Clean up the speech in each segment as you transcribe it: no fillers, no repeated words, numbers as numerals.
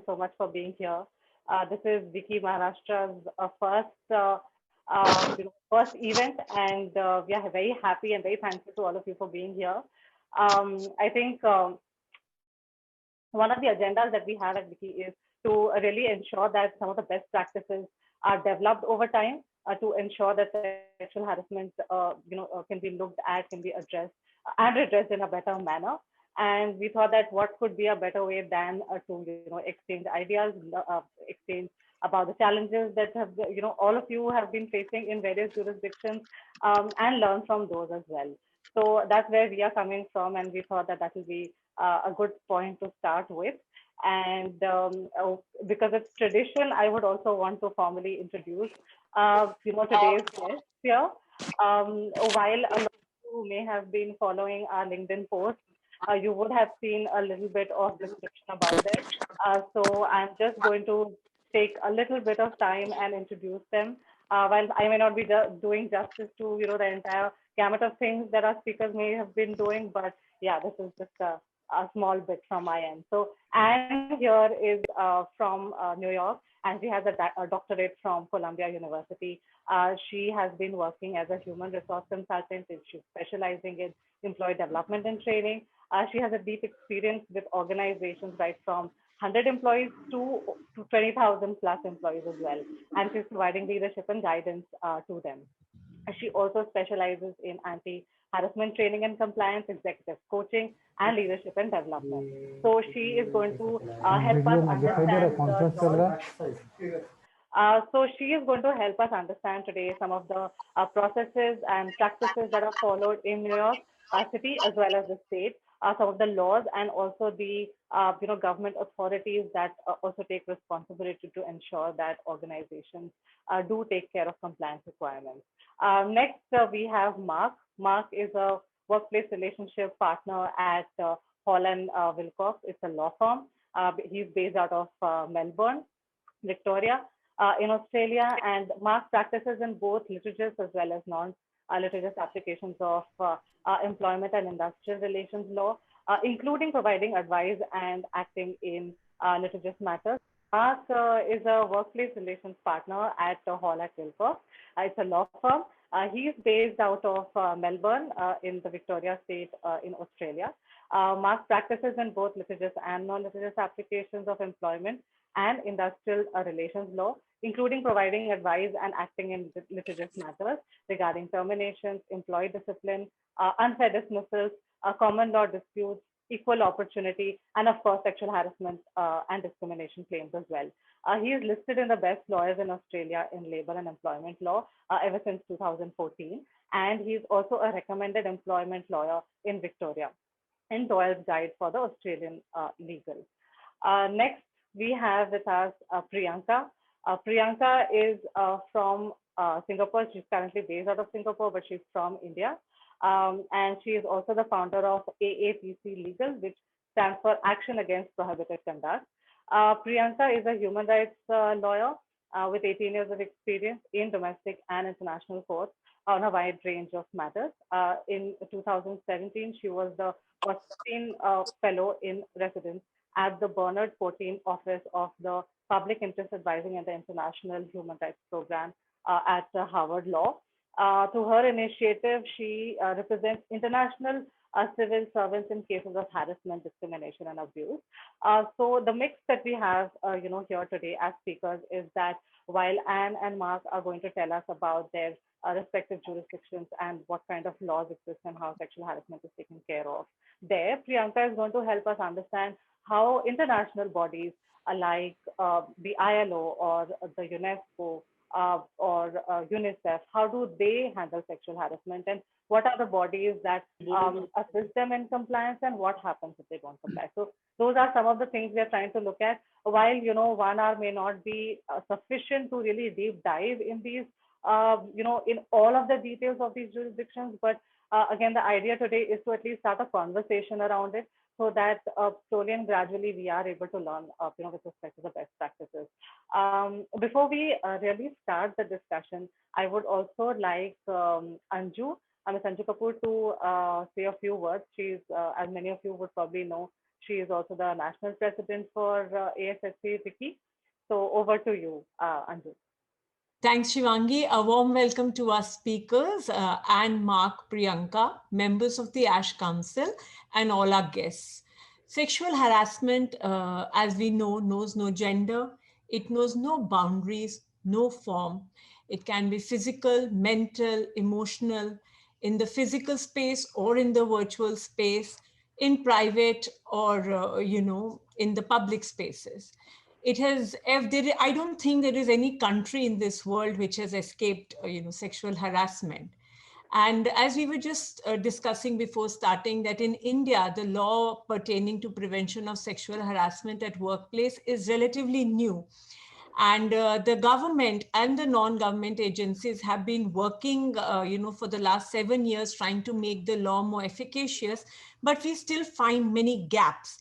so much for being here. This is WICCI Maharashtra's first event, and we are very happy and very thankful to all of you for being here. I think one of the agendas that we have at WICCI is to really ensure that some of the best practices are developed over time to ensure that sexual harassment, can be looked at, can be addressed and redressed in a better manner. And we thought that what could be a better way than to exchange ideas, exchange about the challenges that have all of you have been facing in various jurisdictions, and learn from those as well. So that's where we are coming from, and we thought that that will be a good point to start with. And because it's tradition, I would also want to formally introduce, today's guest here. While a lot of you may have been following our LinkedIn posts, you would have seen a little bit of description about it. So I'm just going to take a little bit of time and introduce them. While I may not be doing justice to the entire gamut of things that our speakers may have been doing, but yeah, this is just a small bit from my end. So Anne here is from New York, and she has a doctorate from Columbia University. She has been working as a human resource consultant, and she's specializing in employee development and training. She has a deep experience with organizations right from 100 employees to 20,000 plus employees as well. And she's providing leadership and guidance to them. She also specializes in anti-harassment training and compliance, executive coaching, and leadership and development. So she is going to help us understand the laws. So she is going to help us understand today some of the processes and practices that are followed in New York City as well as the state, some of the laws, and also the government authorities that also take responsibility to ensure that organizations do take care of compliance requirements. Next, we have Mark. Mark is a workplace relationship partner at Hall and Wilcox. It's a law firm. He's based out of Melbourne, Victoria, in Australia, and Mark practices in both litigious as well as non-litigious applications of employment and industrial relations law, including providing advice and acting in litigious matters. Mark is a workplace relations partner at Hall at Wilcox. It's a law firm. He's based out of Melbourne in the Victoria state in Australia. Mark practices in both litigious and non-litigious applications of employment and industrial relations law, including providing advice and acting in litigious matters regarding terminations, employee discipline, unfair dismissals, common law disputes, equal opportunity, and of course, sexual harassment and discrimination claims as well. He is listed in the best lawyers in Australia in labor and employment law ever since 2014. And he's also a recommended employment lawyer in Victoria in Doyle's Guide for the Australian Legal. Next, we have with us Priyanka. Priyanka is from Singapore. She's currently based out of Singapore, but she's from India. And she is also the founder of AAPC Legal, which stands for Action Against Prohibited Conduct. Priyanka is a human rights lawyer with 18 years of experience in domestic and international courts on a wide range of matters. In 2017, she was the Austin Fellow in Residence at the Bernard Portin Office of the Public Interest Advising and the International Human Rights Program at Harvard Law. Through her initiative, she represents international civil servants in cases of harassment, discrimination, and abuse. So the mix that we have, here today as speakers is that while Anne and Mark are going to tell us about their respective jurisdictions and what kind of laws exist and how sexual harassment is taken care of there, Priyanka is going to help us understand how international bodies like the ILO or the UNESCO or UNICEF, how do they handle sexual harassment, and what are the bodies that assist them in compliance, and what happens if they don't comply. So those are some of the things we are trying to look at. While 1 hour may not be sufficient to really deep dive in these, in all of the details of these jurisdictions, but again, the idea today is to at least start a conversation around it, so that slowly and gradually we are able to learn, with respect to the best practices. Before we really start the discussion, I would also like Anju Ms. Anju Kapoor to say a few words. She's, as many of you would probably know, she is also the national president for ASSC WICCI. So over to you, Anju. Thanks, Shivangi. A warm welcome to our speakers, Anne, Mark, Priyanka, members of the ASH Council, and all our guests. Sexual harassment, as we know, knows no gender. It knows no boundaries, no form. It can be physical, mental, emotional, in the physical space or in the virtual space, in private or, in the public spaces. It has, if there, I don't think there is any country in this world which has escaped sexual harassment. And as we were just discussing before starting, that in India the law pertaining to prevention of sexual harassment at workplace is relatively new, and the government and the non-government agencies have been working for the last 7 years trying to make the law more efficacious, but we still find many gaps.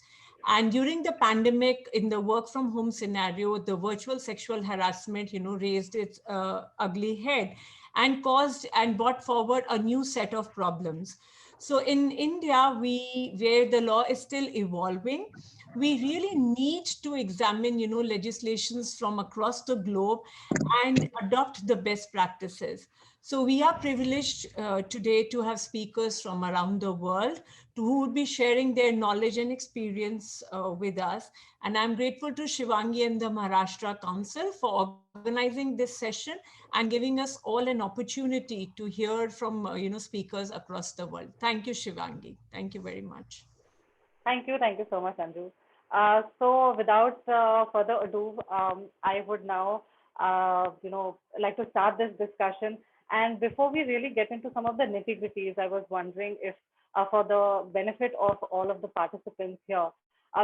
And during the pandemic, in the work from home scenario, the virtual sexual harassment raised its ugly head and caused and brought forward a new set of problems. So in India, where the law is still evolving, we really need to examine legislations from across the globe and adopt the best practices. So we are privileged today to have speakers from around the world who would be sharing their knowledge and experience with us. And I'm grateful to Shivangi and the Maharashtra Council for organizing this session and giving us all an opportunity to hear from speakers across the world. Thank you, Shivangi. Thank you very much. Thank you so much, Anju. So without further ado, I would now, like to start this discussion. And before we really get into some of the nitty-gritties, I was wondering if, for the benefit of all of the participants here,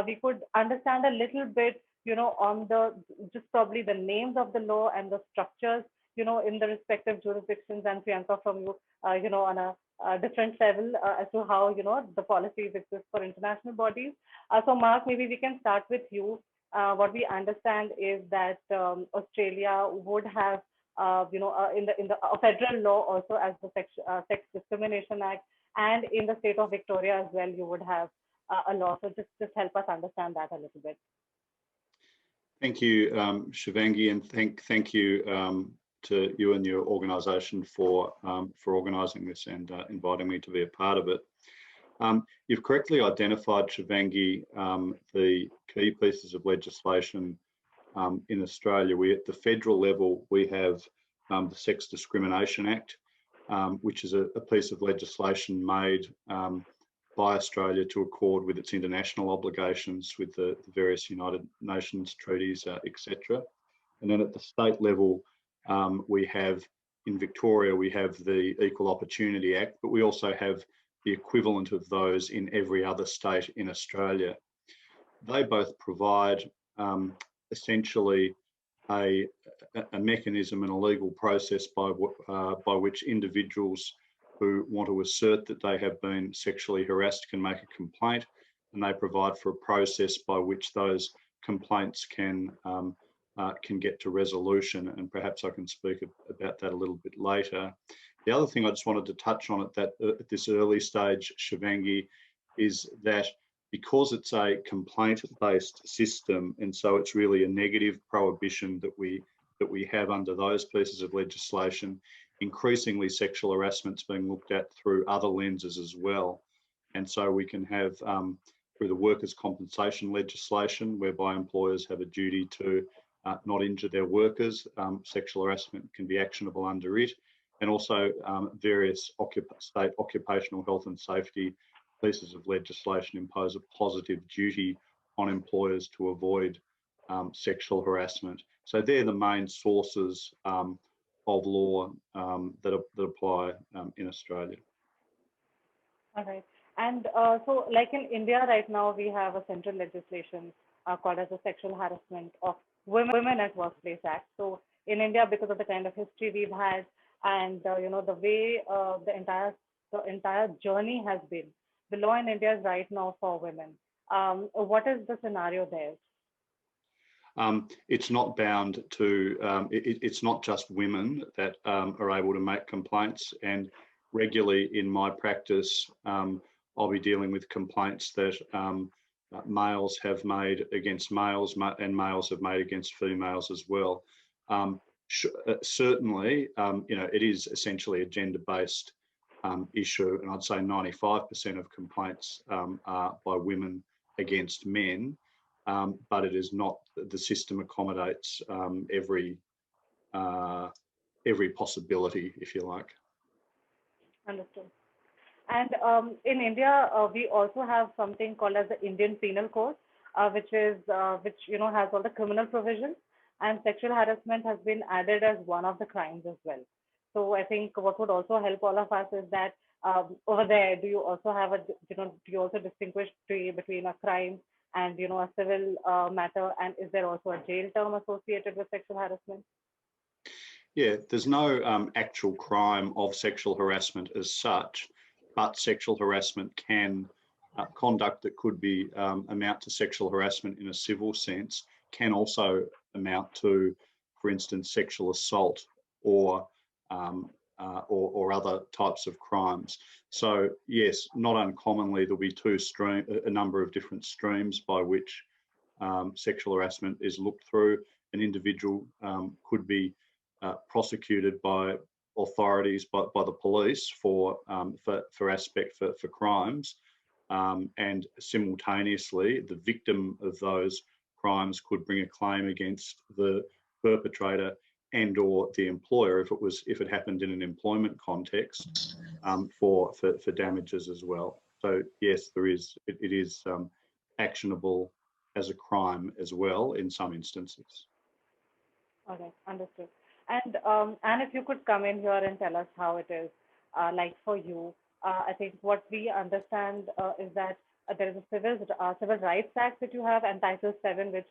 we could understand a little bit, on the just probably the names of the law and the structures, in the respective jurisdictions. And Priyanka, from you, on a different level as to how the policies exist for international bodies. So Mark, maybe we can start with you. What we understand is that Australia would have in the federal law also as the Sex Discrimination Act, and in the state of Victoria as well you would have a law. So just help us understand that a little bit. Thank you, Shivangi, and thank you to you and your organisation for organising this and inviting me to be a part of it. You've correctly identified, Shivangi, the key pieces of legislation in Australia. At the federal level, we have the Sex Discrimination Act, which is a piece of legislation made by Australia to accord with its international obligations with the various United Nations treaties, etc. And then at the state level, we have, in Victoria, we have the Equal Opportunity Act, but we also have the equivalent of those in every other state in Australia. They both provide essentially a mechanism and a legal process by which individuals who want to assert that they have been sexually harassed can make a complaint, and they provide for a process by which those complaints can get to resolution, and perhaps I can speak about that a little bit later. The other thing I just wanted to touch on at this early stage, Shivangi, is that because it's a complaint-based system, and so it's really a negative prohibition that we have under those pieces of legislation, increasingly sexual harassment's being looked at through other lenses as well. And so we can have, through the workers' compensation legislation, whereby employers have a duty to not injure their workers, sexual harassment can be actionable under it, and also various state occupational health and safety pieces of legislation impose a positive duty on employers to avoid sexual harassment. So they're the main sources of law that apply in Australia. All right. And so like in India right now, we have a central legislation called as the Sexual Harassment of Women at Workplace Act. So in India, because of the kind of history we've had and the way the entire journey has been, the law in India is right now for women. What is the scenario there? It's not bound to, it's not just women that are able to make complaints, and regularly in my practice, I'll be dealing with complaints that males have made against males and males have made against females as well. Certainly, it is essentially a gender-based issue, and I'd say 95% of complaints are by women against men, but it is not. The system accommodates every possibility, if you like. Understood. And in India, we also have something called as the Indian Penal Code, which has all the criminal provisions, and sexual harassment has been added as one of the crimes as well. So I think what would also help all of us is that over there, do you also have do you also distinguish between a crime and a civil matter, and is there also a jail term associated with sexual harassment? Yeah, there's no actual crime of sexual harassment as such, but sexual harassment can, conduct that could be amount to sexual harassment in a civil sense can also amount to, for instance, sexual assault or other types of crimes. So yes, not uncommonly there'll be a number of different streams by which sexual harassment is looked through. An individual could be prosecuted by authorities, by the police for crimes, and simultaneously the victim of those crimes could bring a claim against the perpetrator and or the employer if it happened in an employment context, for damages as well. So yes, it is actionable as a crime as well in some instances. Okay, understood. And if you could come in here and tell us how it is like for you. I think what we understand is that there is a Civil Rights Act that you have, and Title VII, which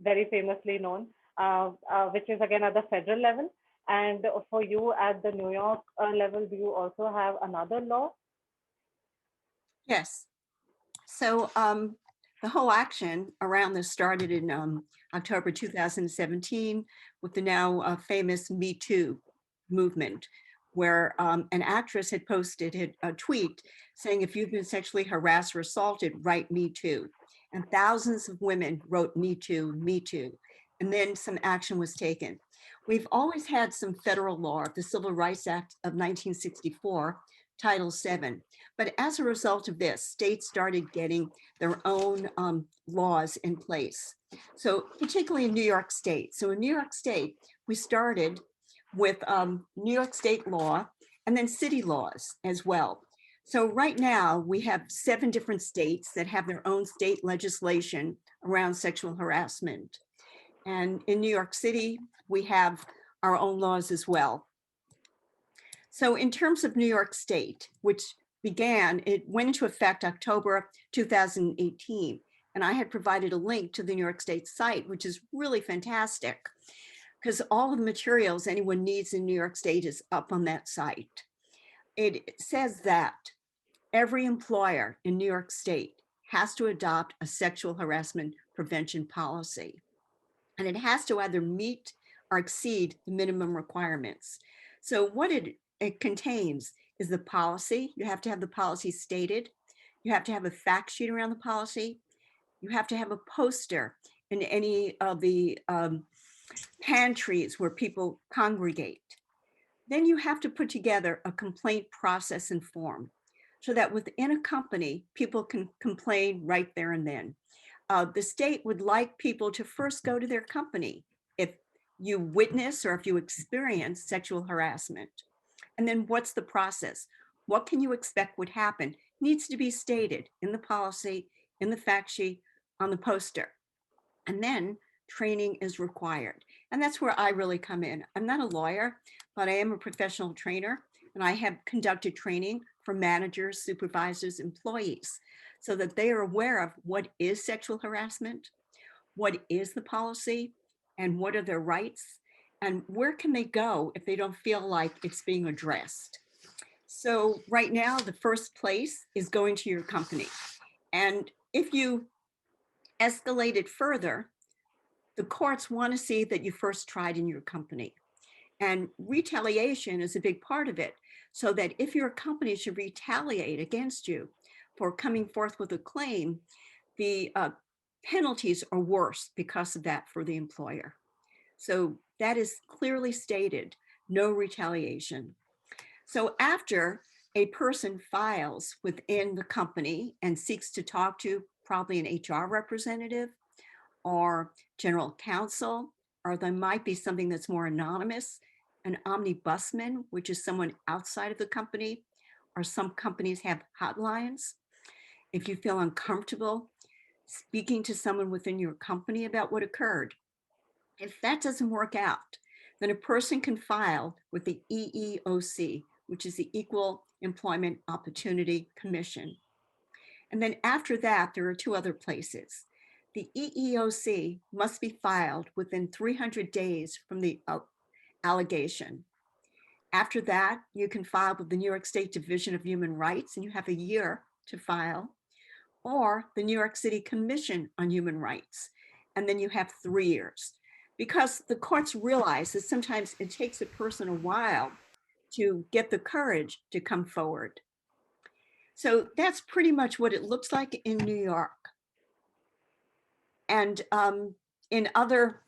very famously known, which is again at the federal level. And for you at the New York level, do you also have another law? Yes. So the whole action around this started in October 2017 with the now famous Me Too movement, where an actress had posted a tweet saying, if you've been sexually harassed or assaulted, write Me Too. And thousands of women wrote Me Too, Me Too. And then some action was taken. We've always had some federal law, the Civil Rights Act of 1964, Title VII. But as a result of this, states started getting their own laws in place. So particularly in New York State. So in New York State, we started with New York State law and then city laws as well. So right now we have 7 different states that have their own state legislation around sexual harassment. And in New York City, we have our own laws as well. So in terms of New York State, which it went into effect October 2018. And I had provided a link to the New York State site, which is really fantastic because all of the materials anyone needs in New York State is up on that site. It says that every employer in New York State has to adopt a sexual harassment prevention policy. And it has to either meet or exceed the minimum requirements. So what it contains is the policy. You have to have the policy stated. You have to have a fact sheet around the policy. You have to have a poster in any of the pantries where people congregate. Then you have to put together a complaint process and form so that within a company, people can complain right there and then. The state would like people to first go to their company if you witness or if you experience sexual harassment. And then what's the process? What can you expect would happen? Needs to be stated in the policy, in the fact sheet, on the poster. And then training is required. And that's where I really come in. I'm not a lawyer, but I am a professional trainer, and I have conducted training for managers, supervisors, employees, so that they are aware of what is sexual harassment, what is the policy, and what are their rights, and where can they go if they don't feel like it's being addressed. So right now, the first place is going to your company. And if you escalate it further, the courts want to see that you first tried in your company. And retaliation is a big part of it. so that if your company should retaliate against you for coming forth with a claim, the penalties are worse because of that for the employer. So that is clearly stated, no retaliation. So after a person files within the company and seeks to talk to probably an HR representative or general counsel, or there might be something that's more anonymous, an omnibusman, which is someone outside of the company, or some companies have hotlines. If you feel uncomfortable speaking to someone within your company about what occurred, if that doesn't work out, then a person can file with the EEOC, which is the Equal Employment Opportunity Commission. And then after that, there are two other places. The EEOC must be filed within 300 days from the allegation. After that, you can file with the New York State Division of Human Rights, and you have a year to file, or the New York City Commission on Human Rights, and then you have 3 years. Because the courts realize that sometimes it takes a person a while to get the courage to come forward. So that's pretty much what it looks like in New York. And in other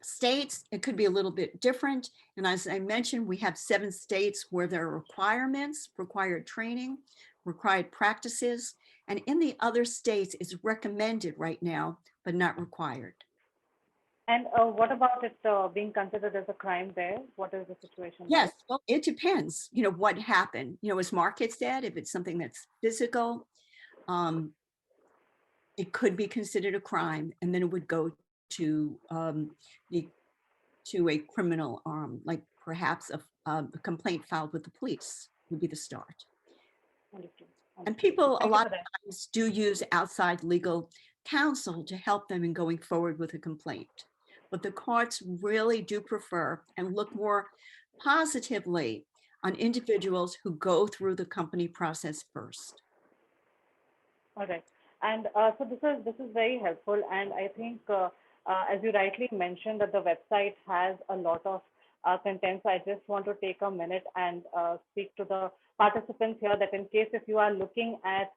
states, it could be a little bit different. And as I mentioned, we have 7 states where there are requirements, required training, required practices. And in the other states, it's recommended right now, but not required. And what about it being considered as a crime there? What is the situation? Yes, well, it depends, what happened. As Mark had said, if it's something that's physical, it could be considered a crime, and then it would go to a criminal like perhaps a complaint filed with the police would be the start. Understood. And people a lot of times do use outside legal counsel to help them in going forward with a complaint. But the courts really do prefer and look more positively on individuals who go through the company process first. All right. And so this is very helpful. And I think, as you rightly mentioned, that the website has a lot of content. So I just want to take a minute and speak to the participants here that in case if you are looking at,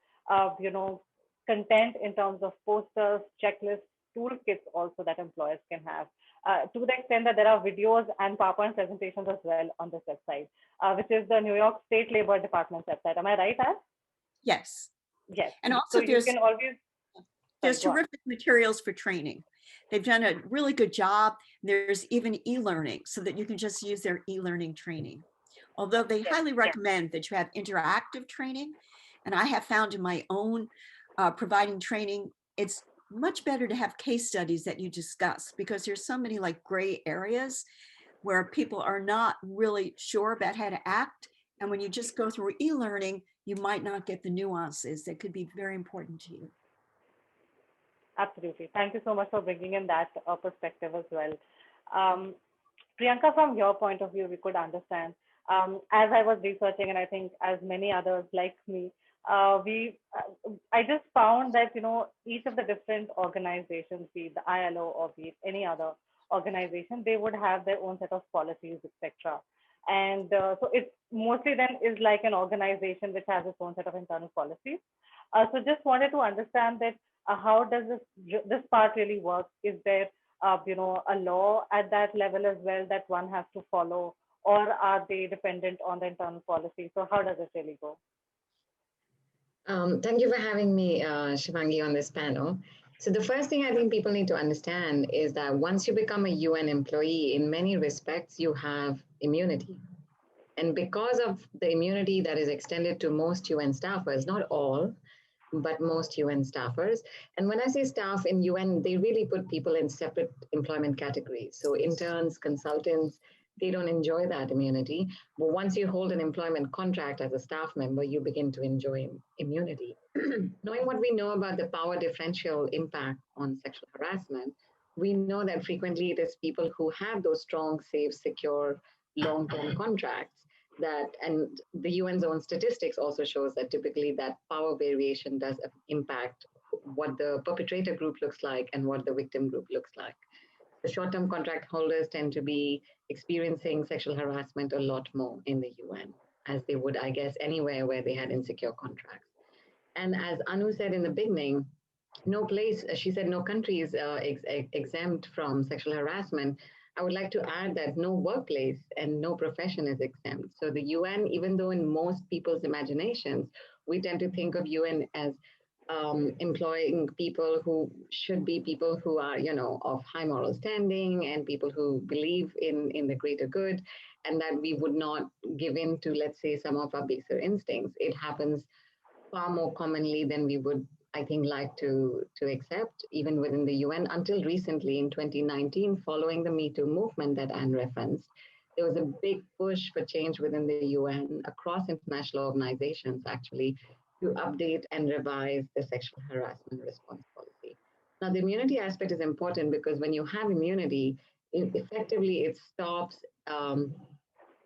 content in terms of posters, checklists, toolkits also that employers can have, to the extent that there are videos and PowerPoint presentations as well on this website, which is the New York State Labor Department's website. Am I right, As? Yes. Yes. And also so you can always, there's terrific materials for training. They've done a really good job. There's even e-learning so that you can just use their e-learning training. Although they highly recommend that you have interactive training. And I have found in my own providing training, it's much better to have case studies that you discuss because there's so many like gray areas where people are not really sure about how to act. And when you just go through e-learning, you might not get the nuances that could be very important to you. Absolutely. Thank you so much for bringing in that perspective as well. Priyanka, from your point of view, we could understand, as I was researching, and I think as many others like me, I just found that, each of the different organizations, be it the ILO or be it any other organization, they would have their own set of policies, etc. And so it mostly then is like an organization which has its own set of internal policies. So just wanted to understand that how does this part really work? Is there a law at that level as well that one has to follow, or are they dependent on the internal policy? So how does it really go? Thank you for having me, Shivangi, on this panel. So the first thing I think people need to understand is that once you become a UN employee, in many respects, you have immunity. And because of the immunity that is extended to most UN staffers, not all, but most UN staffers. And when I say staff in UN, they really put people in separate employment categories. So interns, consultants, they don't enjoy that immunity. But once you hold an employment contract as a staff member, you begin to enjoy immunity. Knowing what we know about the power differential impact on sexual harassment, we know that frequently it is people who have those strong, safe, secure, long-term contracts and the UN's own statistics also shows that typically that power variation does impact what the perpetrator group looks like and what the victim group looks like. The short-term contract holders tend to be experiencing sexual harassment a lot more in the UN. as they would, I guess, anywhere where they had insecure contracts. And as Anu said in the beginning, no place, she said, no country is exempt from sexual harassment. I would like to add that no workplace and no profession is exempt. So the UN, even though in most people's imaginations, we tend to think of UN as employing people who should be people who are, of high moral standing and people who believe in the greater good, and that we would not give in to, let's say, some of our baser instincts. It happens far more commonly than we would, I think, like to accept, even within the UN. Until recently, in 2019, following the Me Too movement that Anne referenced, there was a big push for change within the UN across international organizations, actually, to update and revise the sexual harassment response policy. Now, the immunity aspect is important because when you have immunity, effectively it stops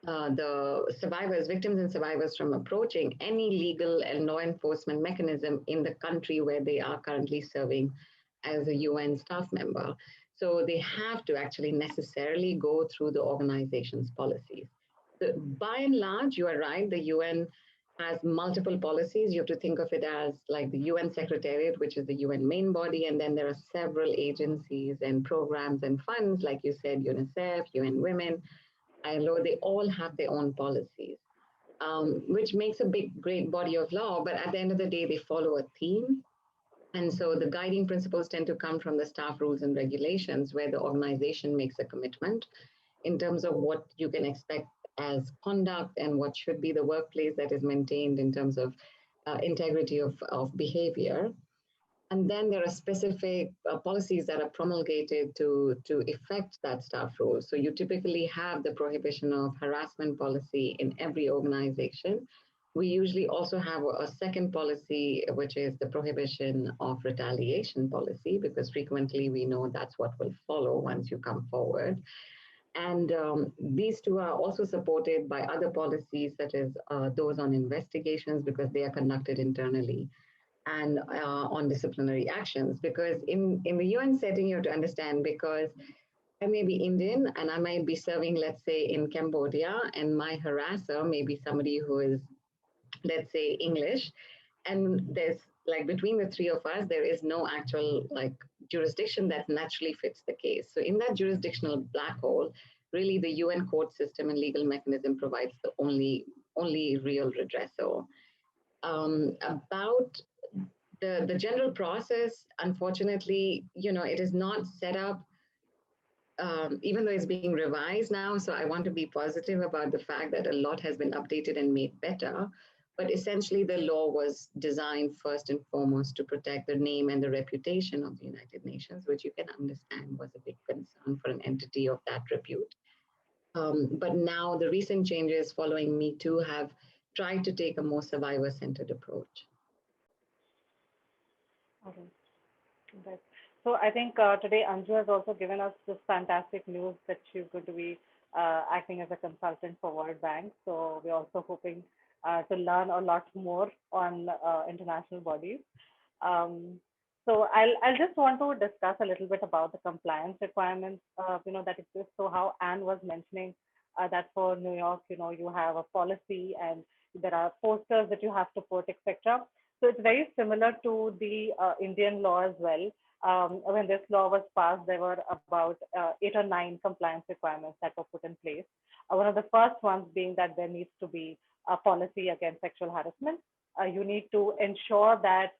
the survivors, victims and survivors from approaching any legal and law enforcement mechanism in the country where they are currently serving as a UN staff member. So they have to actually necessarily go through the organization's policies. So by and large, you are right, the UN has multiple policies. You have to think of it as like the UN Secretariat, which is the UN main body, and then there are several agencies and programs and funds, like you said, UNICEF, UN Women, ILO, they all have their own policies, which makes a great body of law. But at the end of the day, they follow a theme. And so the guiding principles tend to come from the staff rules and regulations, where the organization makes a commitment in terms of what you can expect as conduct and what should be the workplace that is maintained in terms of integrity of behavior. And then there are specific policies that are promulgated to effect that staff rule. So you typically have the prohibition of harassment policy in every organization. We usually also have a second policy, which is the prohibition of retaliation policy, because frequently we know that's what will follow once you come forward. And these two are also supported by other policies, such as those on investigations, because they are conducted internally, and on disciplinary actions. Because in the UN setting, you have to understand, because I may be Indian and I might be serving, let's say, in Cambodia, and my harasser may be somebody who is, let's say, English. And there's like between the three of us, there is no actual like jurisdiction that naturally fits the case. So in that jurisdictional black hole, really the UN court system and legal mechanism provides the only real redressal. About the general process, unfortunately, it is not set up, even though it's being revised now. So I want to be positive about the fact that a lot has been updated and made better. But essentially, the law was designed first and foremost to protect the name and the reputation of the United Nations, which you can understand was a big concern for an entity of that repute. But now the recent changes following Me Too have tried to take a more survivor-centered approach. Okay. Right. So I think today Anju has also given us this fantastic news that she's going to be acting as a consultant for World Bank. So we're also hoping to learn a lot more on international bodies. So I'll just want to discuss a little bit about the compliance requirements, that exist. So how Anne was mentioning that for New York, you have a policy and there are posters that you have to put, etc. So it's very similar to the Indian law as well. When this law was passed, there were about 8 or 9 compliance requirements that were put in place. One of the first ones being that there needs to be a policy against sexual harassment. You need to ensure that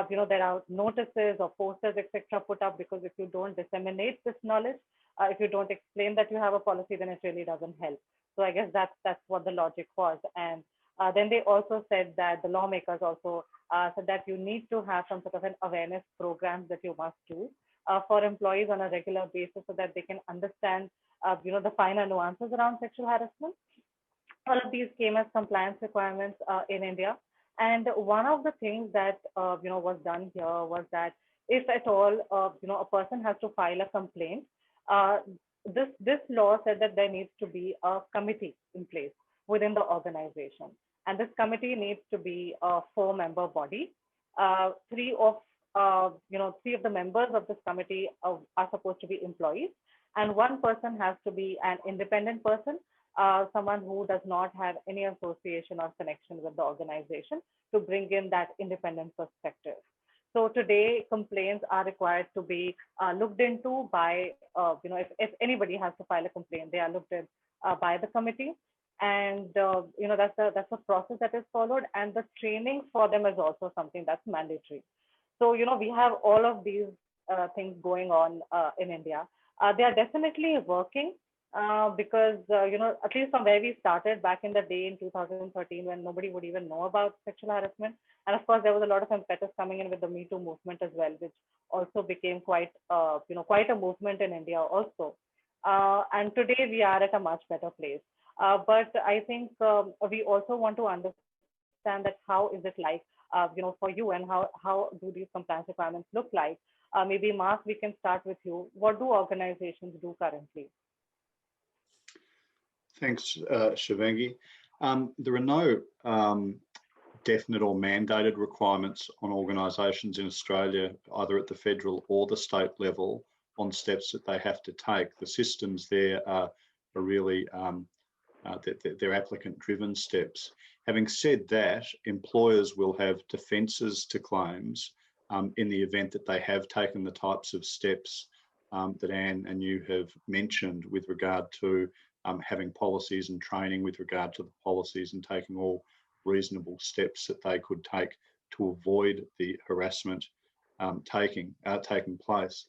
there are notices or posters, etc., put up, because if you don't disseminate this knowledge, if you don't explain that you have a policy, then it really doesn't help. So I guess that's what the logic was. And then they also said that the lawmakers also said that you need to have some sort of an awareness program that you must do for employees on a regular basis, so that they can understand, the finer nuances around sexual harassment. All of these came as compliance requirements in India. And one of the things that was done here was that if at all a person has to file a complaint, this law said that there needs to be a committee in place within the organization, and this committee needs to be a 4-member body. Three of the members of this committee are supposed to be employees, and one person has to be an independent person someone who does not have any association or connection with the organization to bring in that independent perspective. So today, complaints are required to be looked into by, if anybody has to file a complaint, they are looked in by the committee. And, that's a process that is followed. And the training for them is also something that's mandatory. So, we have all of these things going on in India. They are definitely working because, at least from where we started back in the day in 2013, when nobody would even know about sexual harassment. And of course, there was a lot of impetus coming in with the Me Too movement as well, which also became quite a movement in India also. And today we are at a much better place. But I think we also want to understand that how is it like, for you, and how do these compliance requirements look like? Maybe Mark, we can start with you. What do organizations do currently? Thanks, Shivangi. There are no definite or mandated requirements on organisations in Australia, either at the federal or the state level, on steps that they have to take. The systems there are really they're applicant-driven steps. Having said that, employers will have defences to claims in the event that they have taken the types of steps that Anne and you have mentioned with regard to having policies and training with regard to the policies and taking all reasonable steps that they could take to avoid the harassment taking place.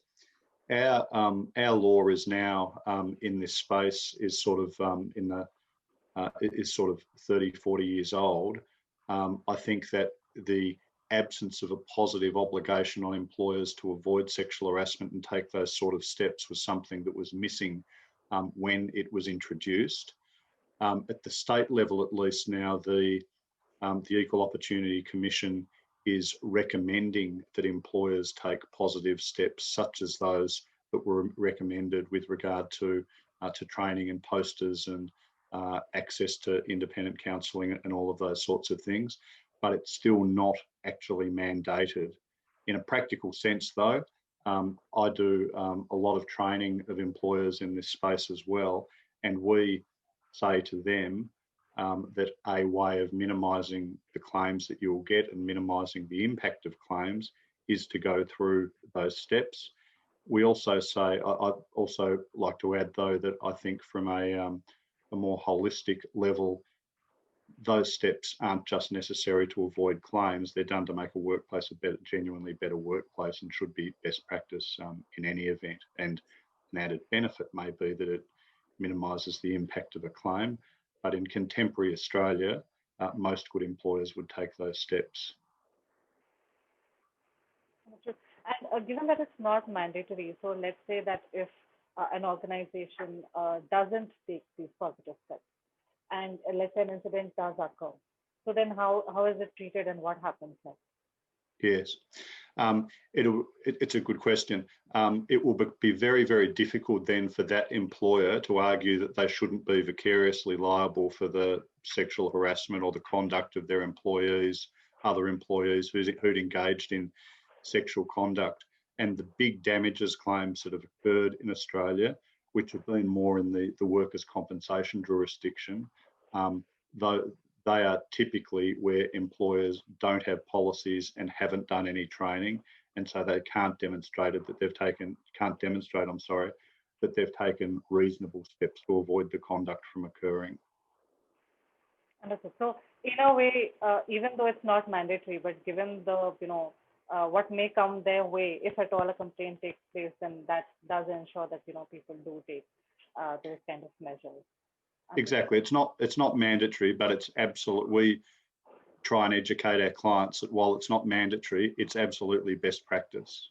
Our law is now in this space is sort of is sort of 30, 40 years old. I think that the absence of a positive obligation on employers to avoid sexual harassment and take those sort of steps was something that was missing when it was introduced. At the state level, at least now, the Equal Opportunity Commission is recommending that employers take positive steps, such as those that were recommended with regard to training and posters and access to independent counselling and all of those sorts of things. But it's still not actually mandated. In a practical sense, though, I do a lot of training of employers in this space as well, and we say to them that a way of minimising the claims that you'll get and minimising the impact of claims is to go through those steps. We also say, I'd also like to add though, that I think from a more holistic level, those steps aren't just necessary to avoid claims, they're done to make a workplace a better, genuinely better workplace, and should be best practice in any event. And an added benefit may be that it minimises the impact of a claim. But in contemporary Australia, most good employers would take those steps. And given that it's not mandatory, so let's say that if an organization doesn't take these positive steps, and let's say an incident does occur, so then how is it treated and what happens next? Yes, it's a good question. It will be very, very difficult then for that employer to argue that they shouldn't be vicariously liable for the sexual harassment or the conduct of their employees, other employees who'd engaged in sexual conduct. And the big damages claims that have occurred in Australia, which have been more in the workers' compensation jurisdiction, though they are typically where employers don't have policies and haven't done any training, and so they can't demonstrate that they've taken reasonable steps to avoid the conduct from occurring. Understood. So in a way, even though it's not mandatory, but given the what may come their way, if at all a complaint takes place, then that does ensure that people do take those kind of measures. Exactly. It's not mandatory, but it's absolute. We try and educate our clients that while it's not mandatory, it's absolutely best practice.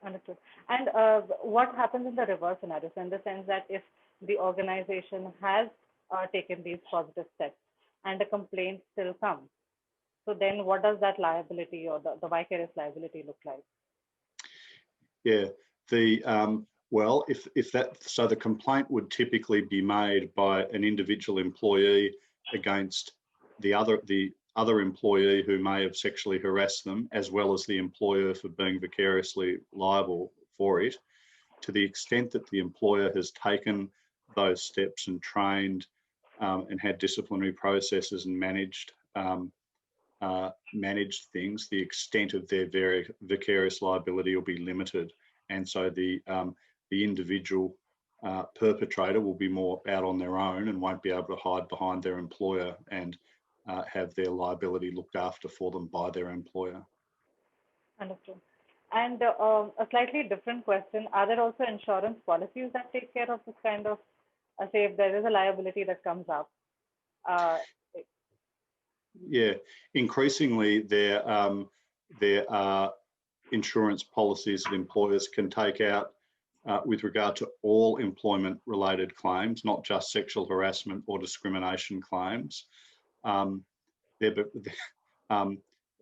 Understood. And what happens in the reverse scenario? So in the sense that if the organization has taken these positive steps and a complaint still comes, so then what does that liability or the vicarious liability look like? Yeah, well, so the complaint would typically be made by an individual employee against the other employee who may have sexually harassed them, as well as the employer for being vicariously liable for it. To the extent that the employer has taken those steps and trained and had disciplinary processes and managed things, the extent of their vicarious liability will be limited, and so the individual perpetrator will be more out on their own and won't be able to hide behind their employer and have their liability looked after for them by their employer. Understood. And a slightly different question, are there also insurance policies that take care of this kind of, say if there is a liability that comes up? Yeah, increasingly there are insurance policies that employers can take out with regard to all employment-related claims, not just sexual harassment or discrimination claims.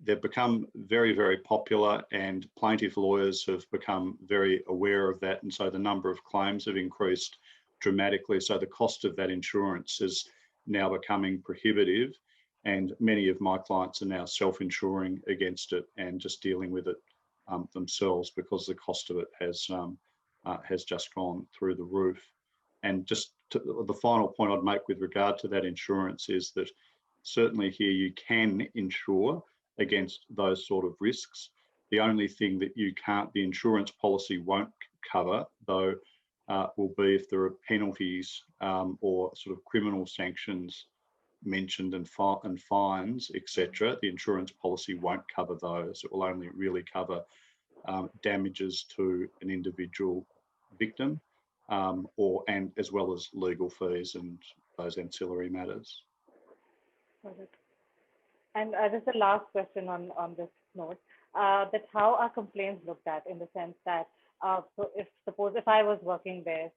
They've become very, very popular, and plaintiff lawyers have become very aware of that, and so the number of claims have increased dramatically. So the cost of that insurance is now becoming prohibitive, and many of my clients are now self-insuring against it and just dealing with it themselves, because the cost of it has just gone through the roof. And just the final point I'd make with regard to that insurance is that certainly here you can insure against those sort of risks. The only thing that the insurance policy won't cover, though, will be if there are penalties or sort of criminal sanctions mentioned and fines, etc. The insurance policy won't cover those. It will only really cover damages to an individual victim, and as well as legal fees and those ancillary matters. Got it. And just the last question on this note, that how are complaints looked at, in the sense that, so suppose if I was working there,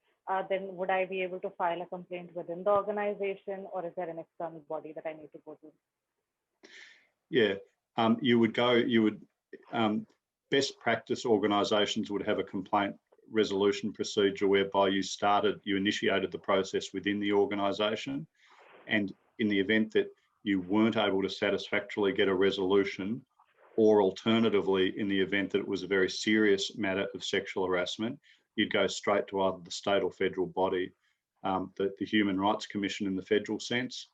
then would I be able to file a complaint within the organization, or is there an external body that I need to go to? Yeah, best practice organisations would have a complaint resolution procedure whereby you initiated the process within the organisation, and in the event that you weren't able to satisfactorily get a resolution, or alternatively, in the event that it was a very serious matter of sexual harassment, you'd go straight to either the state or federal body, the Human Rights Commission in the federal sense,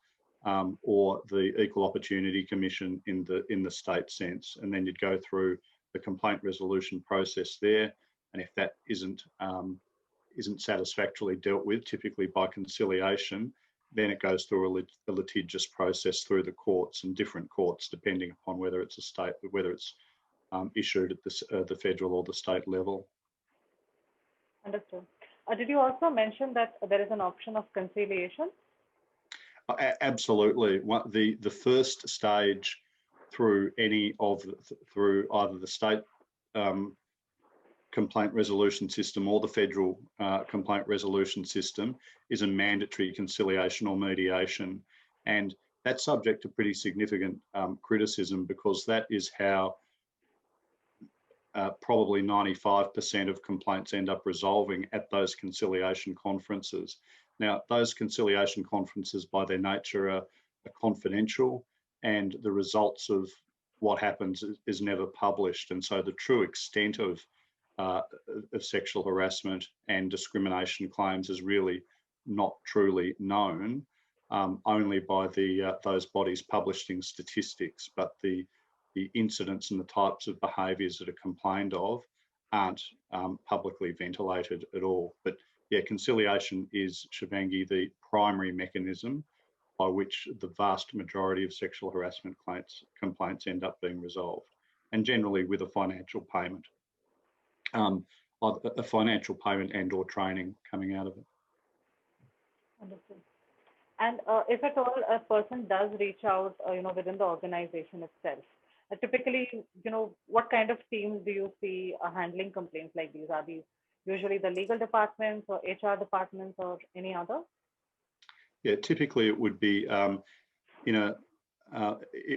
or the Equal Opportunity Commission in the state sense, and then you'd go through the complaint resolution process there. And if that isn't satisfactorily dealt with, typically by conciliation, then it goes through a litigious process through the courts, and different courts, depending upon whether it's issued at the federal or the state level. Understood. Did you also mention that there is an option of conciliation? Absolutely. The first stage through through either the state complaint resolution system or the federal complaint resolution system is a mandatory conciliation or mediation, and that's subject to pretty significant criticism, because that is how probably 95% of complaints end up resolving at those conciliation conferences. Now, those conciliation conferences by their nature are confidential, and the results of what happens is never published, and so the true extent of sexual harassment and discrimination claims is really not truly known, only by those bodies publishing statistics, but the incidents and the types of behaviours that are complained of aren't publicly ventilated at all. But yeah, conciliation is, Shivangi, the primary mechanism by which the vast majority of sexual harassment complaints end up being resolved, and generally with a financial payment. A financial payment and or training coming out of it. Understood. And if at all a person does reach out, within the organization itself, typically, what kind of teams do you see handling complaints like these? Are these usually the legal departments or HR departments or any other? Yeah, typically it would be, it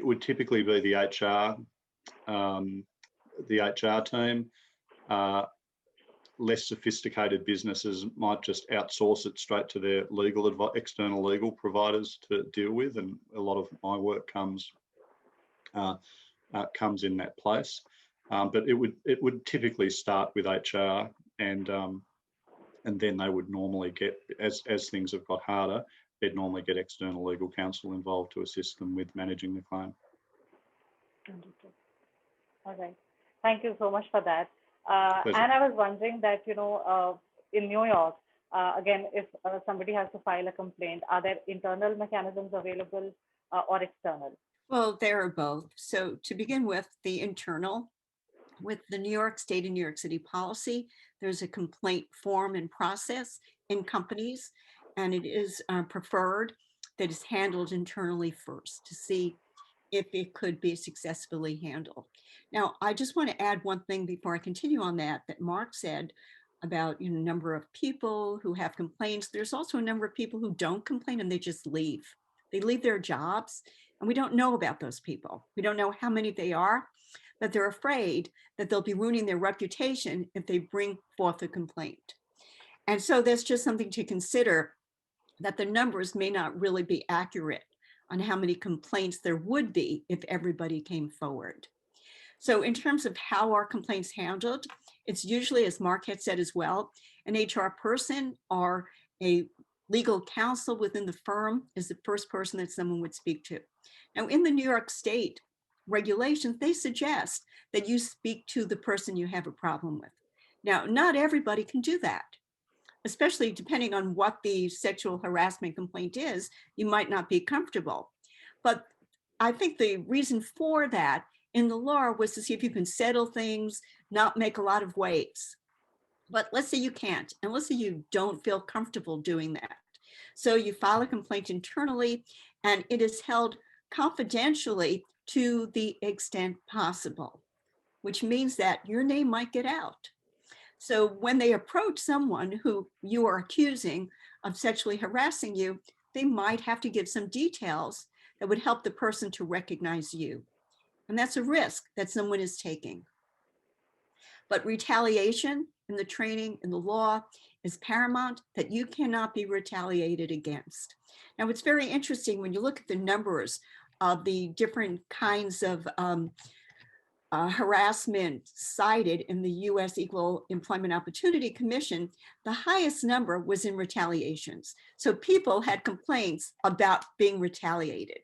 would typically be the HR team. Less sophisticated businesses might just outsource it straight to their external legal providers to deal with, and a lot of my work comes in that place. But it would typically start with HR, and And then they would normally get, as things have got harder, they'd normally get external legal counsel involved to assist them with managing the claim. Understood. All right. Thank you so much for that. Pleasure. And I was wondering that, in New York, again, if somebody has to file a complaint, are there internal mechanisms available or external? Well, there are both. So to begin with, the internal, with the New York State and New York City policy, there's a complaint form and process in companies, and it is preferred that is handled internally first to see if it could be successfully handled. Now, I just want to add one thing before I continue on that Mark said about number of people who have complaints. There's also a number of people who don't complain and they just leave. They leave their jobs, and we don't know about those people. We don't know how many they are, but they're afraid that they'll be ruining their reputation if they bring forth a complaint. And so that's just something to consider, that the numbers may not really be accurate on how many complaints there would be if everybody came forward. So in terms of how are complaints handled, it's usually, as Mark had said as well, an HR person or a legal counsel within the firm is the first person that someone would speak to. Now, in the New York State regulations, they suggest that you speak to the person you have a problem with. Now, not everybody can do that, especially depending on what the sexual harassment complaint is. You might not be comfortable. But I think the reason for that in the law was to see if you can settle things, not make a lot of waves. But let's say you can't, and let's say you don't feel comfortable doing that. So you file a complaint internally, and it is held confidentially to the extent possible, which means that your name might get out. So when they approach someone who you are accusing of sexually harassing you, they might have to give some details that would help the person to recognize you. And that's a risk that someone is taking. But retaliation in the training, in the law, is paramount, that you cannot be retaliated against. Now, it's very interesting when you look at the numbers of the different kinds of harassment cited in the US Equal Employment Opportunity Commission, the highest number was in retaliations. So people had complaints about being retaliated.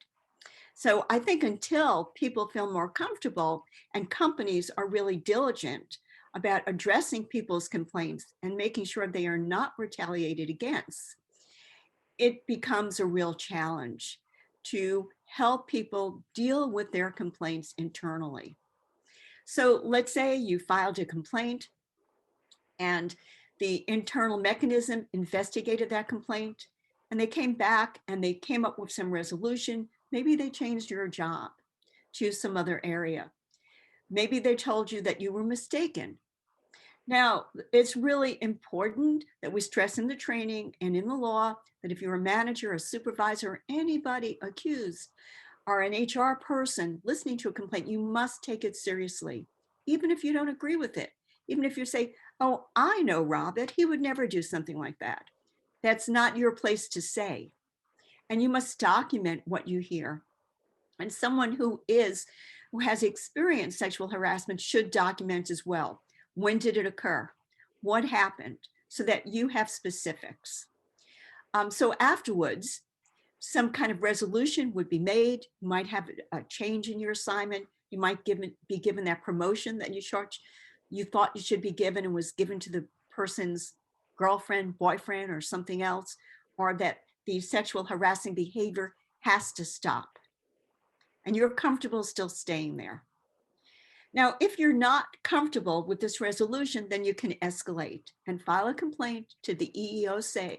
So I think until people feel more comfortable and companies are really diligent about addressing people's complaints and making sure they are not retaliated against, it becomes a real challenge to help people deal with their complaints internally. So let's say you filed a complaint and the internal mechanism investigated that complaint, and they came back and they came up with some resolution. Maybe they changed your job to some other area. Maybe they told you that you were mistaken. Now, it's really important that we stress in the training and in the law that if you're a manager, a supervisor, or anybody accused, or an HR person listening to a complaint, you must take it seriously, even if you don't agree with it. Even if you say, oh, I know Robert, he would never do something like that. That's not your place to say. And you must document what you hear. And someone who has experienced sexual harassment should document as well. When did it occur? What happened? So that you have specifics. So afterwards, some kind of resolution would be made. You might have a change in your assignment. You might be given that promotion that you thought you should be given and was given to the person's girlfriend, boyfriend, or something else, or that the sexual harassing behavior has to stop. And you're comfortable still staying there. Now, if you're not comfortable with this resolution, then you can escalate and file a complaint to the EEOC.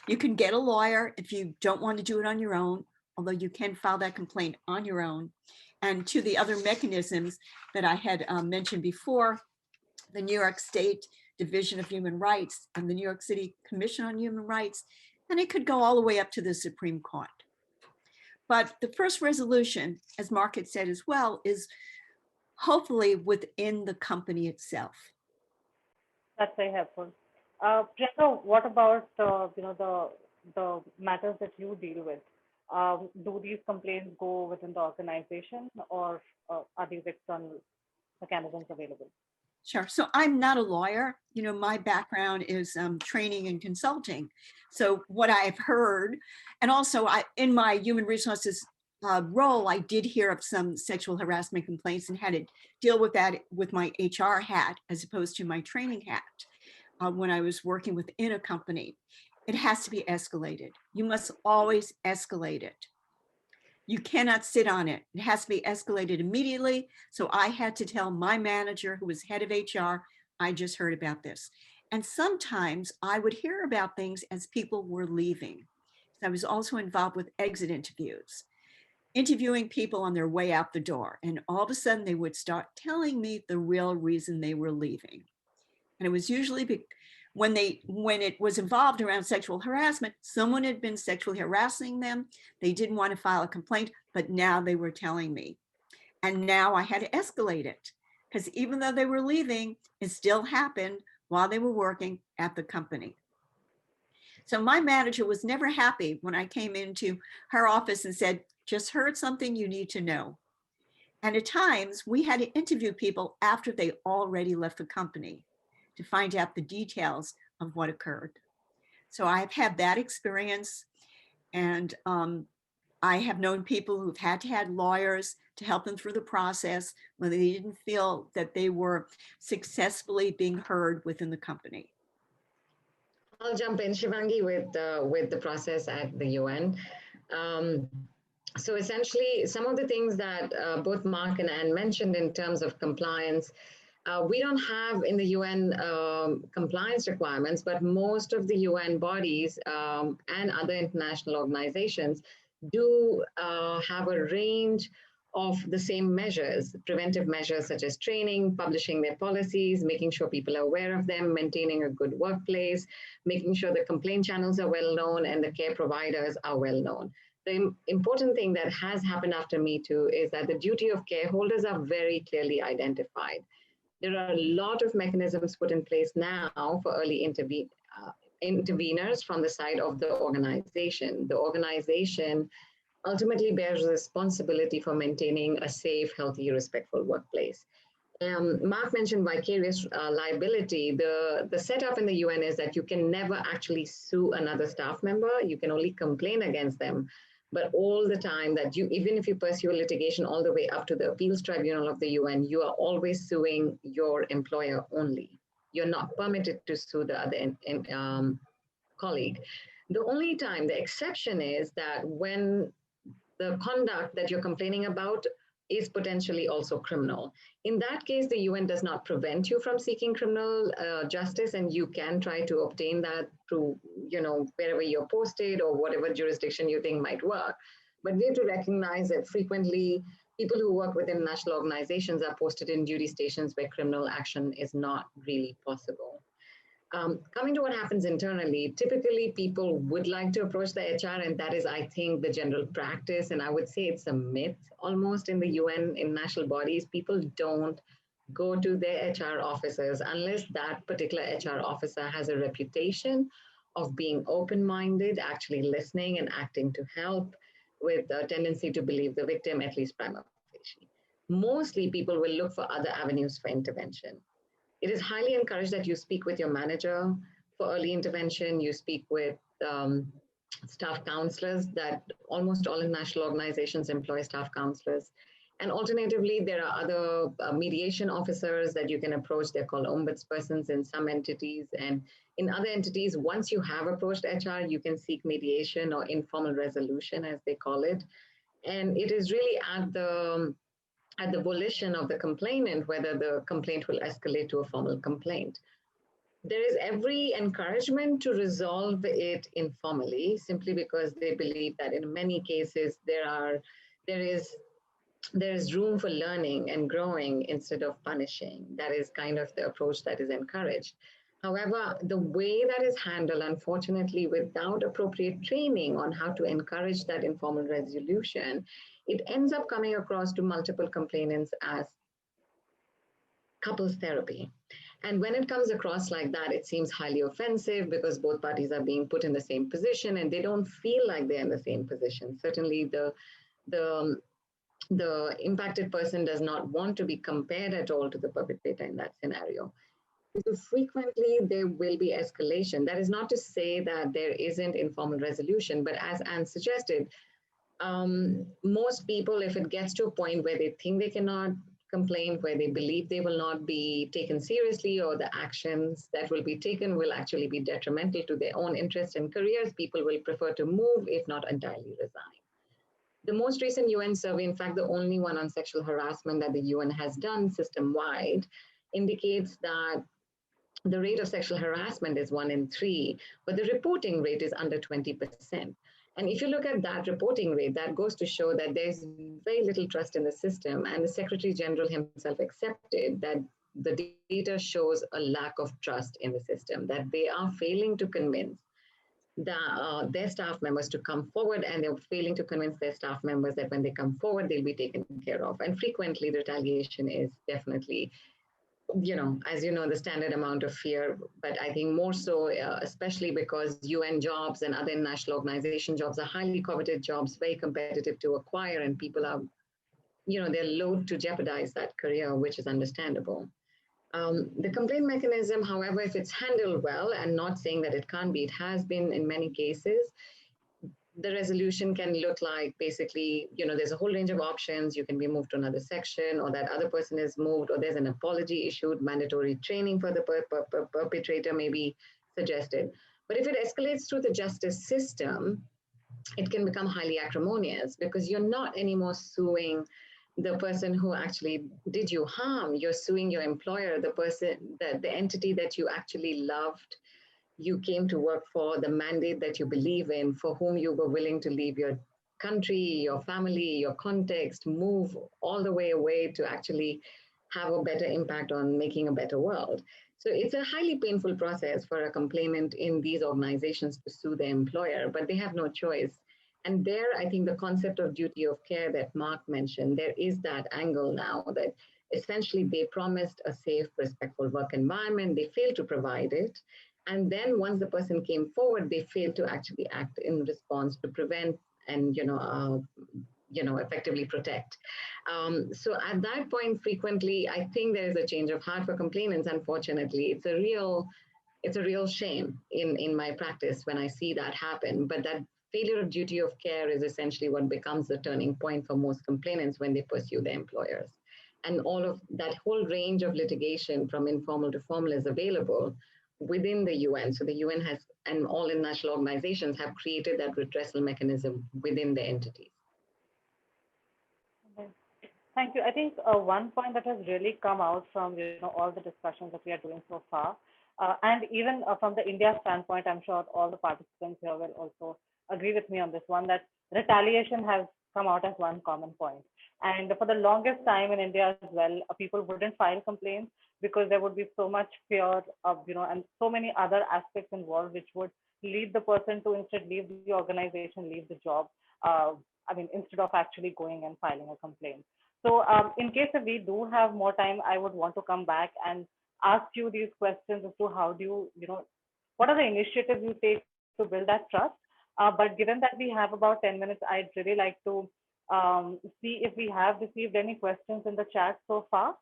You can get a lawyer if you don't want to do it on your own, although you can file that complaint on your own. And to the other mechanisms that I had mentioned before, the New York State Division of Human Rights and the New York City Commission on Human Rights, and it could go all the way up to the Supreme Court. But the first resolution, as Mark had said as well, is hopefully within the company itself. That's very helpful. Priyanka, what about the matters that you deal with? Do these complaints go within the organization, or are these external mechanisms available? Sure. So I'm not a lawyer. You know, my background is training and consulting. So what I've heard, and also in my human resources role, I did hear of some sexual harassment complaints and had to deal with that with my HR hat as opposed to my training hat when I was working within a company. It has to be escalated. You must always escalate it. You cannot sit on it. It has to be escalated immediately. So I had to tell my manager, who was head of HR, I just heard about this. And sometimes I would hear about things as people were leaving. I was also involved with exit interviews, interviewing people on their way out the door. And all of a sudden they would start telling me the real reason they were leaving. And it was usually when it was involved around sexual harassment, someone had been sexually harassing them. They didn't want to file a complaint, but now they were telling me. And now I had to escalate it because even though they were leaving, it still happened while they were working at the company. So my manager was never happy when I came into her office and said, just heard something you need to know. And at times we had to interview people after they already left the company to find out the details of what occurred. So I've had that experience, and I have known people who've had to have lawyers to help them through the process when they didn't feel that they were successfully being heard within the company. I'll jump in, Shivangi, with the process at the UN. So essentially, some of the things that both Mark and Anne mentioned in terms of compliance, we don't have in the UN compliance requirements, but most of the UN bodies and other international organizations do have a range of the same measures, preventive measures such as training, publishing their policies, making sure people are aware of them, maintaining a good workplace, making sure the complaint channels are well known and the care providers are well known. The important thing that has happened after Me Too is that the duty of care holders are very clearly identified. There are a lot of mechanisms put in place now for early interveners from the side of the organization. The organization ultimately bears responsibility for maintaining a safe, healthy, respectful workplace. Mark mentioned vicarious liability. The setup in the UN is that you can never actually sue another staff member. You can only complain against them. But all the time that even if you pursue litigation all the way up to the appeals tribunal of the UN, you are always suing your employer only. You're not permitted to sue the other colleague. The only time, the exception is that when the conduct that you're complaining about is potentially also criminal. In that case, the UN does not prevent you from seeking criminal justice, and you can try to obtain that through, wherever you're posted or whatever jurisdiction you think might work. But we have to recognize that frequently people who work within national organizations are posted in duty stations where criminal action is not really possible. Coming to what happens internally, typically people would like to approach the HR, and that is, I think, the general practice. And I would say it's a myth almost in the UN, in national bodies. People don't go to their HR officers unless that particular HR officer has a reputation of being open-minded, actually listening and acting to help, with a tendency to believe the victim, at least prima facie. Mostly people will look for other avenues for intervention. It is highly encouraged that you speak with your manager for early intervention. You speak with staff counselors, that almost all national organizations employ staff counselors. And alternatively, there are other mediation officers that you can approach. They're called ombudspersons in some entities. And in other entities, once you have approached HR, you can seek mediation or informal resolution, as they call it. And it is really at the volition of the complainant whether the complaint will escalate to a formal complaint. There is every encouragement to resolve it informally, simply because they believe that in many cases there is room for learning and growing instead of punishing. That is kind of the approach that is encouraged. However, the way that is handled, unfortunately, without appropriate training on how to encourage that informal resolution, it ends up coming across to multiple complainants as couples therapy. And when it comes across like that, it seems highly offensive because both parties are being put in the same position and they don't feel like they're in the same position. Certainly the the impacted person does not want to be compared at all to the perpetrator in that scenario. So frequently there will be escalation. That is not to say that there isn't informal resolution, but as Anne suggested, most people, if it gets to a point where they think they cannot complain, where they believe they will not be taken seriously, or the actions that will be taken will actually be detrimental to their own interests and careers, people will prefer to move, if not entirely resign. The most recent UN survey, in fact, the only one on sexual harassment that the UN has done system-wide, indicates that the rate of sexual harassment is 1 in 3, but the reporting rate is under 20%. And if you look at that reporting rate, that goes to show that there's very little trust in the system. And the Secretary General himself accepted that the data shows a lack of trust in the system, that they are failing to convince their staff members to come forward, and they're failing to convince their staff members that when they come forward, they'll be taken care of. And frequently the retaliation is definitely, as you know, the standard amount of fear, but I think more so, especially because UN jobs and other international organization jobs are highly coveted jobs, very competitive to acquire, and people are, they're loath to jeopardize that career, which is understandable. The complaint mechanism, however, if it's handled well, and not saying that it can't be, it has been in many cases, the resolution can look like basically, there's a whole range of options. You can be moved to another section, or that other person is moved, or there's an apology issued, mandatory training for the perpetrator may be suggested. But if it escalates through the justice system, it can become highly acrimonious, because you're not anymore suing the person who actually did you harm. You're suing your employer, the person, the entity that you actually loved, you came to work for, the mandate that you believe in, for whom you were willing to leave your country, your family, your context, move all the way away to actually have a better impact on making a better world. So it's a highly painful process for a complainant in these organizations to sue their employer, but they have no choice. And there, I think the concept of duty of care that Mark mentioned, there is that angle now that essentially they promised a safe, respectful work environment, they failed to provide it. And then once the person came forward, they failed to actually act in response to prevent and, effectively protect. So at that point, frequently, I think there is a change of heart for complainants. Unfortunately, it's a real shame in my practice when I see that happen. But that failure of duty of care is essentially what becomes the turning point for most complainants when they pursue their employers. And all of that whole range of litigation from informal to formal is available within the UN. So the UN has, and all international organizations have created that redressal mechanism within the entities. Okay. Thank you. I think one point that has really come out from all the discussions that we are doing so far, and even from the India standpoint, I'm sure all the participants here will also agree with me on this one, that retaliation has come out as one common point. And for the longest time in India as well, people wouldn't file complaints because there would be so much fear of, and so many other aspects involved, which would lead the person to instead leave the organization, leave the job, instead of actually going and filing a complaint. So in case if we do have more time, I would want to come back and ask you these questions as to how do you, what are the initiatives you take to build that trust? But given that we have about 10 minutes, I'd really like to see if we have received any questions in the chat so far.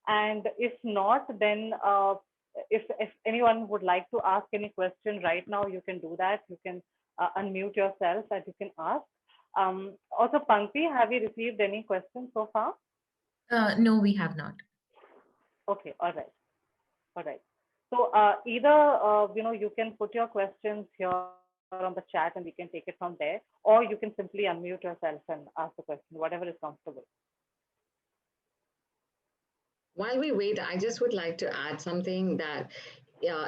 And if not, then if anyone would like to ask any question right now, you can do that. You can unmute yourself and you can ask. Also, Pankti, have you received any questions so far? No, we have not. Okay, all right. All right. So either, you can put your questions here on the chat and we can take it from there, or you can simply unmute yourself and ask the question, whatever is comfortable. While we wait, I just would like to add something that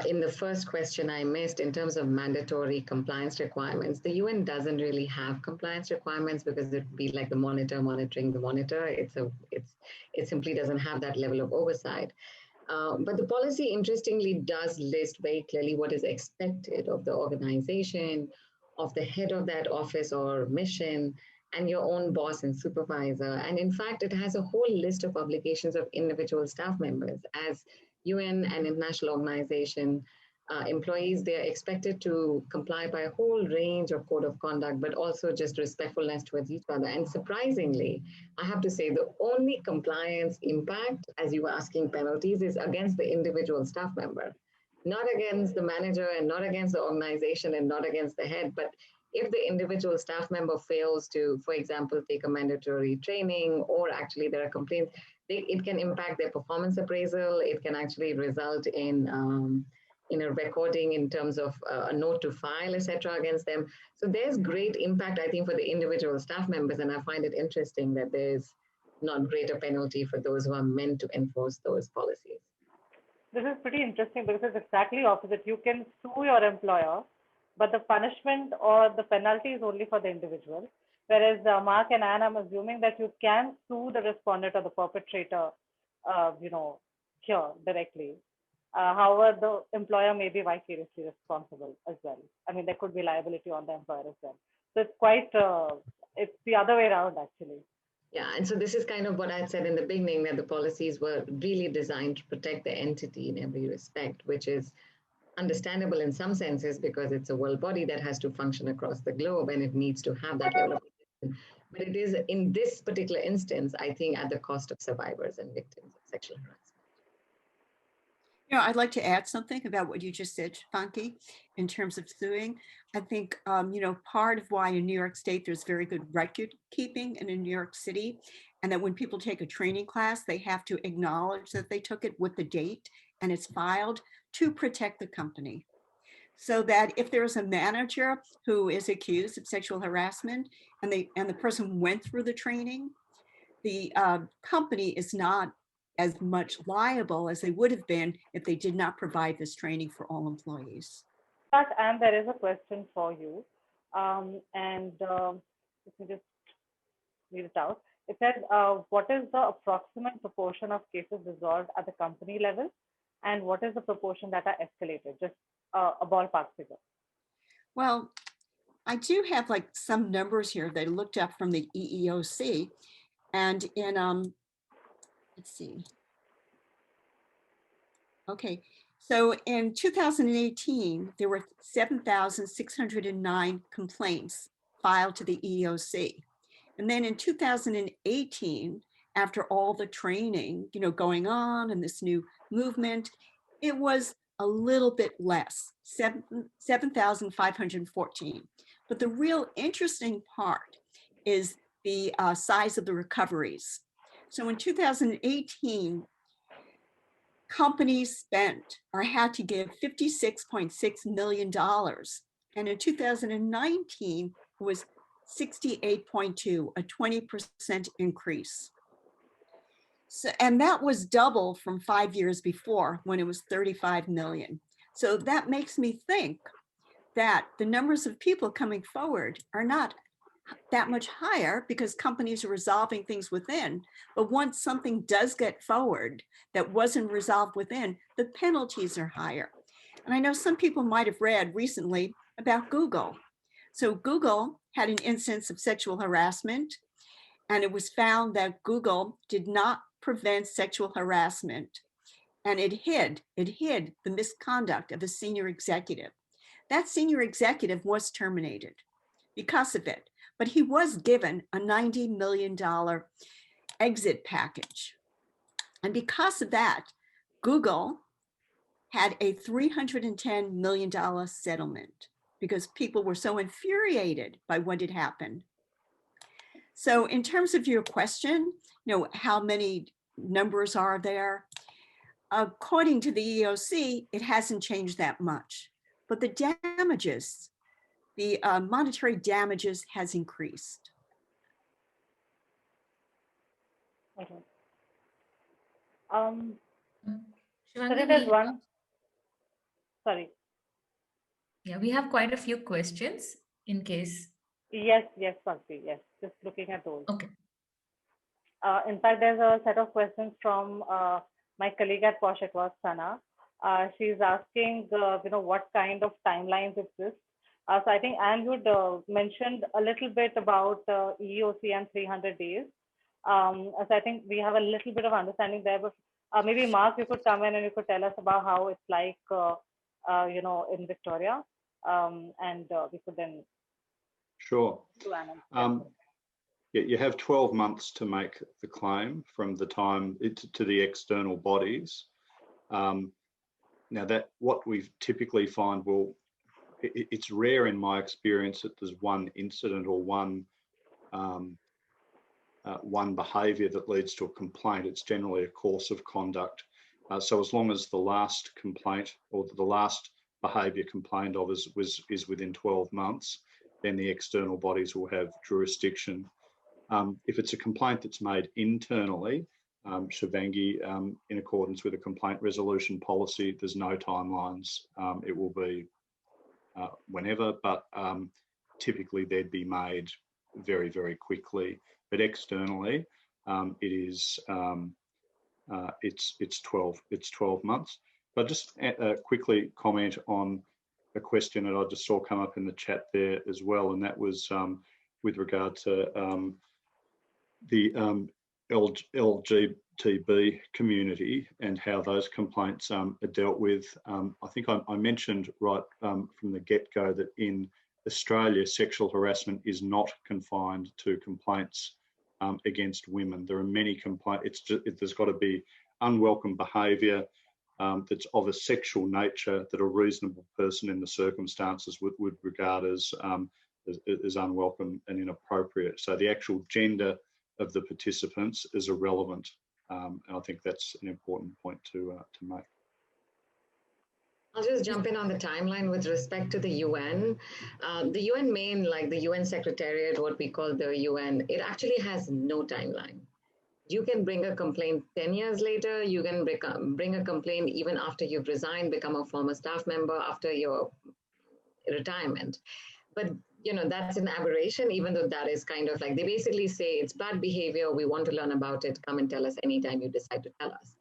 in the first question I missed in terms of mandatory compliance requirements. The UN doesn't really have compliance requirements because it'd be like the monitor monitoring the monitor. It simply doesn't have that level of oversight. But the policy, interestingly, does list very clearly what is expected of the organization, of the head of that office or mission, and your own boss and supervisor. And in fact, it has a whole list of obligations of individual staff members. As UN and international organization employees, they're expected to comply by a whole range of code of conduct, but also just respectfulness towards each other. And surprisingly, I have to say the only compliance impact, as you were asking penalties, is against the individual staff member, not against the manager and not against the organization and not against the head. But if the individual staff member fails to, for example, take a mandatory training, or actually there are complaints, it can impact their performance appraisal. It can actually result in a recording in terms of a note to file, etc., against them. So there's great impact, I think, for the individual staff members. And I find it interesting that there's not greater penalty for those who are meant to enforce those policies. This is pretty interesting because it's exactly opposite. You can sue your employer, but the punishment or the penalty is only for the individual. Whereas Mark and Anne, I'm assuming that you can sue the respondent or the perpetrator, here directly. However, the employer may be vicariously responsible as well. I mean, there could be liability on the employer as well. So it's quite, it's the other way around actually. Yeah, and so this is kind of what I had said in the beginning, that the policies were really designed to protect the entity in every respect, which is understandable in some senses because it's a world body that has to function across the globe and it needs to have that level of protection. But it is, in this particular instance, I think, at the cost of survivors and victims of sexual harassment. You know, I'd like to add something about what you just said, Shivangi, in terms of suing. I think, part of why in New York State, there's very good record keeping, and in New York City, and that when people take a training class, they have to acknowledge that they took it with the date and it's filed to protect the company. So that if there's a manager who is accused of sexual harassment and the person went through the training, the company is not as much liable as they would have been if they did not provide this training for all employees. And there is a question for you. Let me just read it out. It says, what is the approximate proportion of cases resolved at the company level? And what is the proportion that are escalated? Just a ballpark figure. Well, I do have like some numbers here that I looked up from the EEOC, and in let's see. Okay, so in 2018, there were 7,609 complaints filed to the EEOC. And then in 2018, after all the training, going on and this new movement, it was a little bit less, 7,514. But the real interesting part is the size of the recoveries. So in 2018, companies spent or had to give $56.6 million. And in 2019, it was 68.2, a 20% increase. So, and that was double from 5 years before when it was 35 million. So that makes me think that the numbers of people coming forward are not that much higher because companies are resolving things within. But once something does get forward that wasn't resolved within, the penalties are higher. And I know some people might have read recently about Google. So Google had an instance of sexual harassment, and it was found that Google did not prevent sexual harassment, and it hid the misconduct of a senior executive. That senior executive was terminated because of it, but he was given a $90 million exit package. And because of that, Google had a $310 million settlement because people were so infuriated by what had happened. So in terms of your question, how many numbers are there? According to the EEOC, it hasn't changed that much, but the damages, the monetary damages has increased. Okay. Shivangi, So there's one. Sorry. Yeah, we have quite a few questions in case. Yes, Bhakti, yes. Just looking at those. Okay. In fact, there's a set of questions from my colleague at Posh Across, Sana. She's asking, what kind of timelines exist. So I think Anne would mentioned a little bit about EEOC and 300 days. So I think we have a little bit of understanding there, but maybe Mark, you could come in and you could tell us about how it's like in Victoria, and we could then Sure. do an Yeah, you have 12 months to make the claim from the time to the external bodies. Now that what we typically find, it's rare in my experience that there's one incident or one behaviour that leads to a complaint. It's generally a course of conduct. So as long as the last complaint or the last behaviour complained of is within 12 months, then the external bodies will have jurisdiction. If it's a complaint that's made internally, Shivangi, in accordance with a complaint resolution policy, there's no timelines. It will be whenever, but typically they'd be made very, very quickly. But externally, it's 12 months. But just quickly comment on a question that I just saw come up in the chat there as well, and that was with regard to the LGTB community and how those complaints are dealt with. I think I mentioned right from the get-go that in Australia, sexual harassment is not confined to complaints against women. There are many complaints. There's got to be unwelcome behaviour that's of a sexual nature that a reasonable person in the circumstances would regard as unwelcome and inappropriate. So the actual gender of the participants is irrelevant, and I think that's an important point to make. I'll just jump in on the timeline with respect to the UN. The UN main, like the UN Secretariat, what we call the UN, it actually has no timeline. You can bring a complaint 10 years later, you can bring a complaint even after you've resigned, become a former staff member after your retirement. But that's an aberration, even though that is kind of like, they basically say it's bad behavior, we want to learn about it, come and tell us anytime you decide to tell us.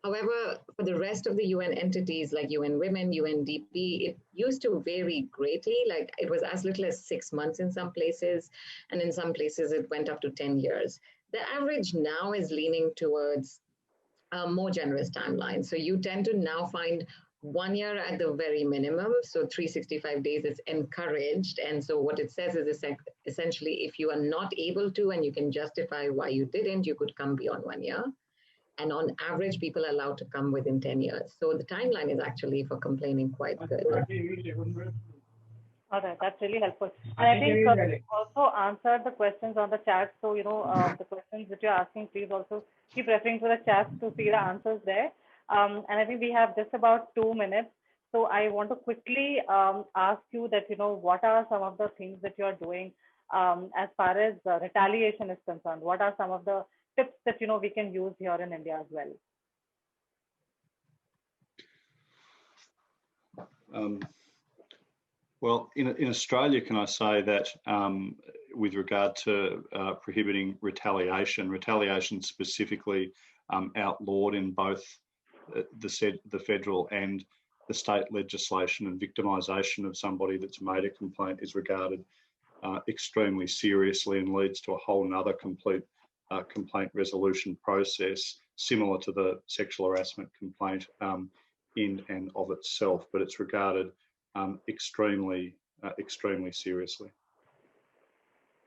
However, for the rest of the UN entities like UN Women, UNDP, it used to vary greatly. Like it was as little as 6 months in some places, and in some places it went up to 10 years. The average now is leaning towards a more generous timeline. So you tend to now find 1 year at the very minimum. So 365 days is encouraged. And so what it says is essentially, if you are not able to, and you can justify why you didn't, you could come beyond 1 year. And on average, people are allowed to come within 10 years. So the timeline is actually for complaining quite good. All right, that's really helpful. And I think also answered the questions on the chat. So, the questions that you're asking, please also keep referring to the chat to see the answers there. And I think we have just about 2 minutes. So I want to quickly ask you that, what are some of the things that you're doing as far as retaliation is concerned? What are some of the tips that, we can use here in India as well? Well, in Australia, can I say that with regard to prohibiting retaliation specifically outlawed in both the federal and the state legislation, and victimisation of somebody that's made a complaint is regarded extremely seriously and leads to a whole nother complete complaint resolution process, similar to the sexual harassment complaint in and of itself, but it's regarded extremely seriously.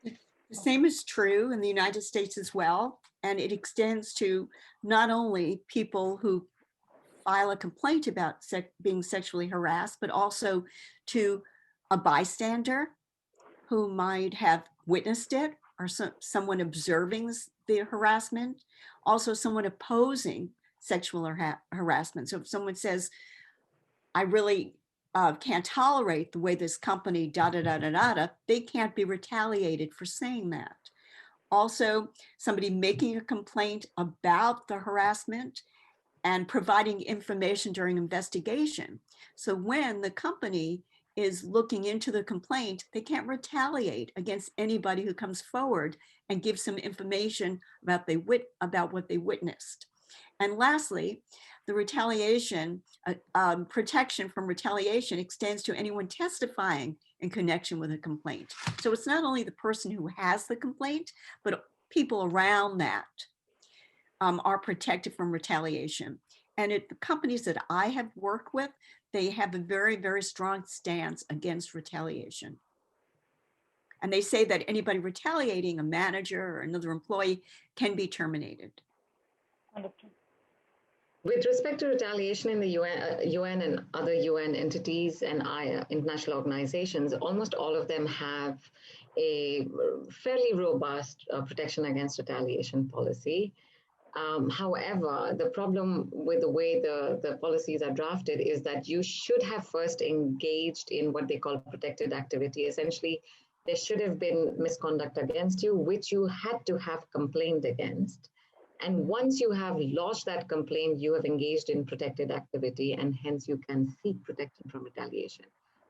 The same is true in the United States as well, and it extends to not only people who file a complaint about being sexually harassed, but also to a bystander who might have witnessed it, or someone observing the harassment, also someone opposing sexual harassment. So if someone says, I really can't tolerate the way this company they can't be retaliated for saying that. Also, somebody making a complaint about the harassment and providing information during investigation. So when the company is looking into the complaint, they can't retaliate against anybody who comes forward and gives some information about what they witnessed. And lastly, the retaliation, protection from retaliation extends to anyone testifying in connection with a complaint. So it's not only the person who has the complaint, but people around that are protected from retaliation. And the companies that I have worked with, they have a very, very strong stance against retaliation. And they say that anybody retaliating, a manager or another employee, can be terminated. Understood. With respect to retaliation in the UN and other UN entities and international organizations, almost all of them have a fairly robust protection against retaliation policy. However, the problem with the way the policies are drafted is that you should have first engaged in what they call protected activity. Essentially, there should have been misconduct against you, which you had to have complained against. And once you have lodged that complaint, you have engaged in protected activity, and hence you can seek protection from retaliation.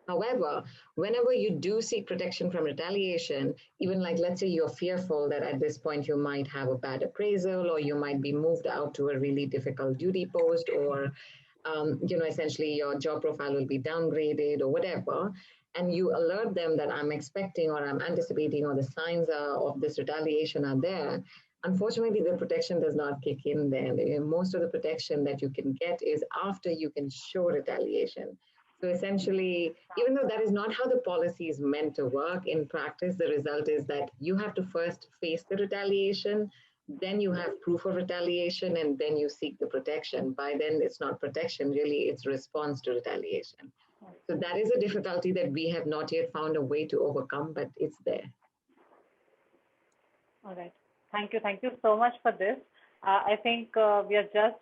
However, whenever you do seek protection from retaliation, even like, let's say you're fearful that at this point you might have a bad appraisal, or you might be moved out to a really difficult duty post, or, essentially your job profile will be downgraded or whatever, and you alert them that I'm expecting or I'm anticipating or the signs of this retaliation are there, unfortunately, the protection does not kick in there. Most of the protection that you can get is after you can show retaliation. So essentially, even though that is not how the policy is meant to work, in practice, the result is that you have to first face the retaliation, then you have proof of retaliation, and then you seek the protection. By then, it's not protection, really, it's response to retaliation. So that is a difficulty that we have not yet found a way to overcome, but it's there. All right. Thank you so much for this. I think we are just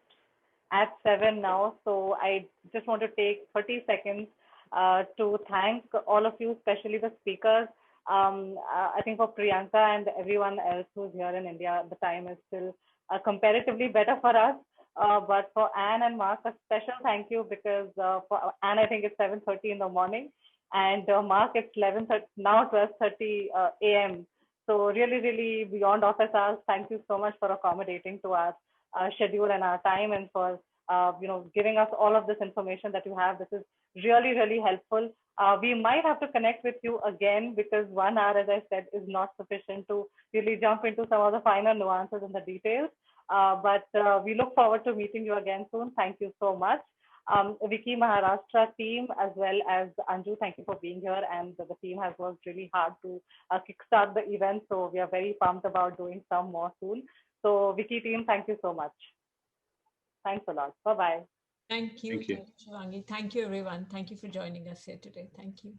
at 7 now, so I just want to take 30 seconds to thank all of you, especially the speakers. I think for Priyanka and everyone else who's here in India, the time is still comparatively better for us. But for Anne and Mark, a special thank you, because for Anne, I think it's 7:30 in the morning, and Mark, it's 11:30 now, 12:30 a.m. So really, really beyond office hours, thank you so much for accommodating to our schedule and our time, and for giving us all of this information that you have. This is really, really helpful. We might have to connect with you again, because 1 hour, as I said, is not sufficient to really jump into some of the finer nuances and the details. But we look forward to meeting you again soon. Thank you so much. WICCI Maharashtra team, as well as Anju, thank you for being here, and the team has worked really hard to kickstart the event, so we are very pumped about doing some more soon. So WICCI team, thank you so much. Thanks a lot. Bye-bye. Thank you. Thank you. Thank you, Shivangi. Thank you, everyone. Thank you for joining us here today. Thank you.